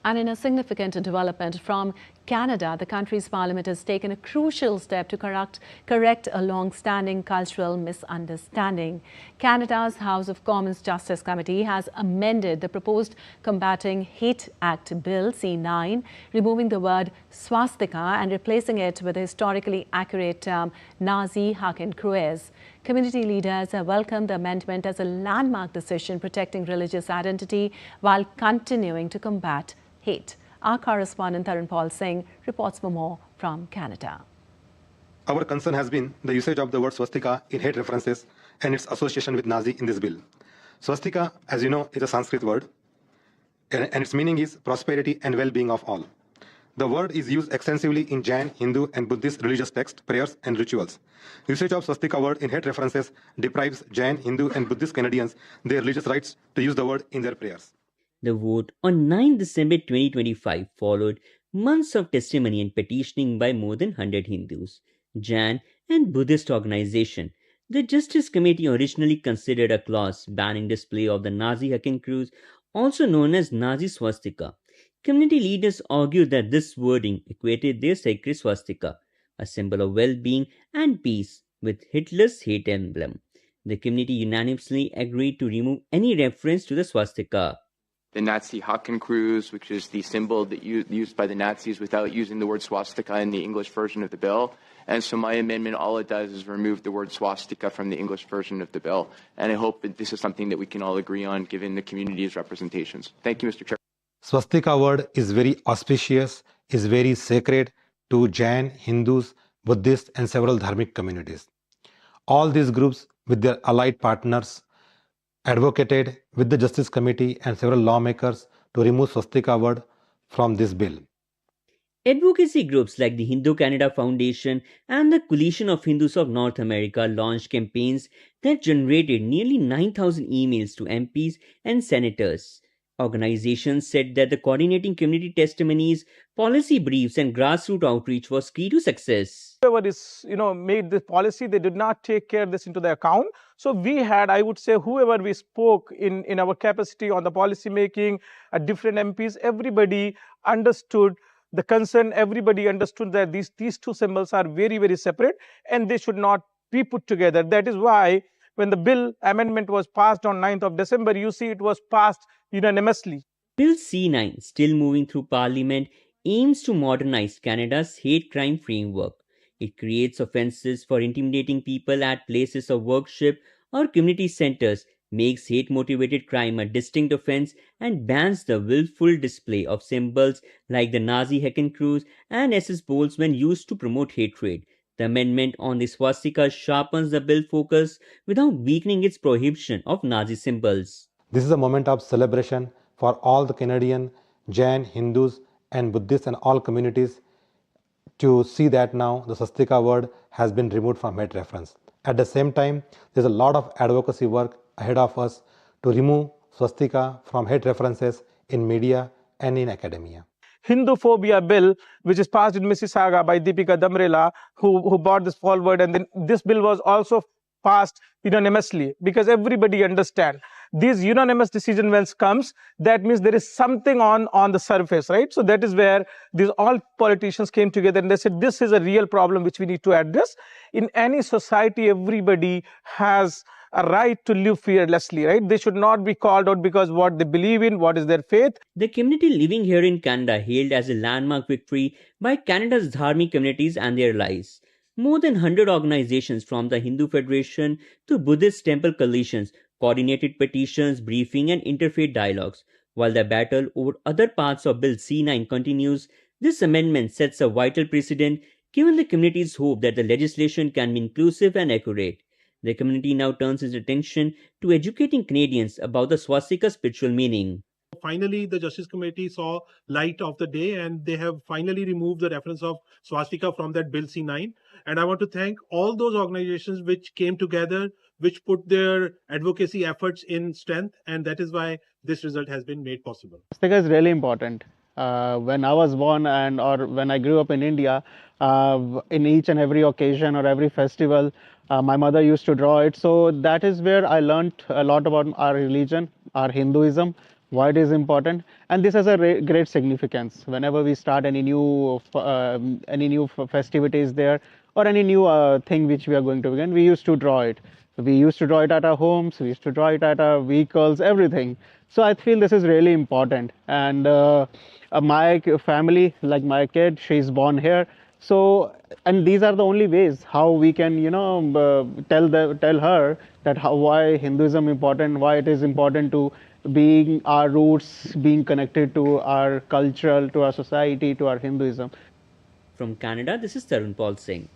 And in a significant development from Canada, the country's parliament has taken a crucial step to correct a long-standing cultural misunderstanding. Canada's House of Commons Justice Committee has amended the proposed Combating Hate Act Bill C-9, removing the word swastika and replacing it with the historically accurate term Nazi Hakenkreuz. Community leaders have welcomed the amendment as a landmark decision protecting religious identity while continuing to combat hate. Our correspondent Tarun Paul Singh reports for more from Canada. Our concern has been the usage of the word swastika in hate references and its association with Nazi in this bill. Swastika, as you know, is a Sanskrit word, and its meaning is prosperity and well-being of all. The word is used extensively in Jain, Hindu, and Buddhist religious texts, prayers, and rituals. Usage of swastika word in hate references deprives Jain, Hindu, and Buddhist Canadians their religious rights to use the word in their prayers. The vote on 9 December 2025 followed months of testimony and petitioning by more than 100 Hindus, Jain, and Buddhist organizations. The Justice Committee originally considered a clause banning display of the Nazi Hakenkreuz, also known as Nazi swastika. Community leaders argued that this wording equated their sacred swastika, a symbol of well-being and peace, with Hitler's hate emblem. The community unanimously agreed to remove any reference to the swastika. The Nazi Hakenkreuz, which is the symbol that used by the Nazis without using the word swastika in the English version of the bill. And so my amendment, all it does is remove the word swastika from the English version of the bill. And I hope that this is something that we can all agree on given the community's representations. Thank you, Mr. Chair. Swastika word is very auspicious, is very sacred to Jain, Hindus, Buddhists, and several dharmic communities. All these groups with their allied partners advocated with the Justice Committee and several lawmakers to remove swastika word from this bill. Advocacy groups like the Hindu Canada Foundation and the Coalition of Hindus of North America launched campaigns that generated nearly 9,000 emails to MPs and senators. Organizations said that the coordinating community testimonies, policy briefs, and grassroots outreach was key to success. Whoever is, made this policy, they did not take care of this into their account. So we had, I would say, whoever we spoke in our capacity on the policy making, different MPs, everybody understood the concern. Everybody understood that these two symbols are very, very separate and they should not be put together. That is why when the bill amendment was passed on 9th of December, you see it was passed unanimously. Bill C-9, still moving through Parliament, aims to modernize Canada's hate crime framework. It creates offences for intimidating people at places of worship or community centres, makes hate-motivated crime a distinct offence, and bans the willful display of symbols like the Nazi Hakenkreuz and SS bowls when used to promote hatred. The amendment on the swastika sharpens the bill focus without weakening its prohibition of Nazi symbols. This is a moment of celebration for all the Canadian, Jain, Hindus, and Buddhists and all communities to see that now the swastika word has been removed from hate reference. At the same time, there's a lot of advocacy work ahead of us to remove swastika from hate references in media and in academia. Hinduphobia bill, which is passed in Mississauga by Deepika Damrela, who brought this forward, and then this bill was also passed unanimously because everybody understands this unanimous decision when it comes, that means there is something on the surface, right? So that is where these all politicians came together and they said this is a real problem which we need to address. In any society, everybody has a right to live fearlessly, right? They should not be called out because what they believe in, what is their faith. The community living here in Canada hailed as a landmark victory by Canada's dharmic communities and their allies. More than 100 organizations from the Hindu Federation to Buddhist temple coalitions coordinated petitions, briefing, and interfaith dialogues. While the battle over other parts of Bill C-9 continues, this amendment sets a vital precedent given the community's hope that the legislation can be inclusive and accurate. The community now turns its attention to educating Canadians about the swastika's spiritual meaning. Finally, the Justice Committee saw light of the day and they have finally removed the reference of swastika from that Bill C-9. And I want to thank all those organizations which came together, which put their advocacy efforts in strength, and that is why this result has been made possible. Swastika is really important. When I was born or when I grew up in India, in each and every occasion or every festival, my mother used to draw it. So that is where I learned a lot about our religion, our Hinduism. why it is important, and this has a great significance. Whenever we start any new festivities there, or any new thing which we are going to begin, we used to draw it. We used to draw it at our homes, we used to draw it at our vehicles, everything. So I feel this is really important. And my family, like my kid, she's born here. So, and these are the only ways how we can, tell her that why Hinduism important, why it is important to being our roots, being connected to our culture, to our society, to our Hinduism. From Canada, this is Tarun Paul Singh.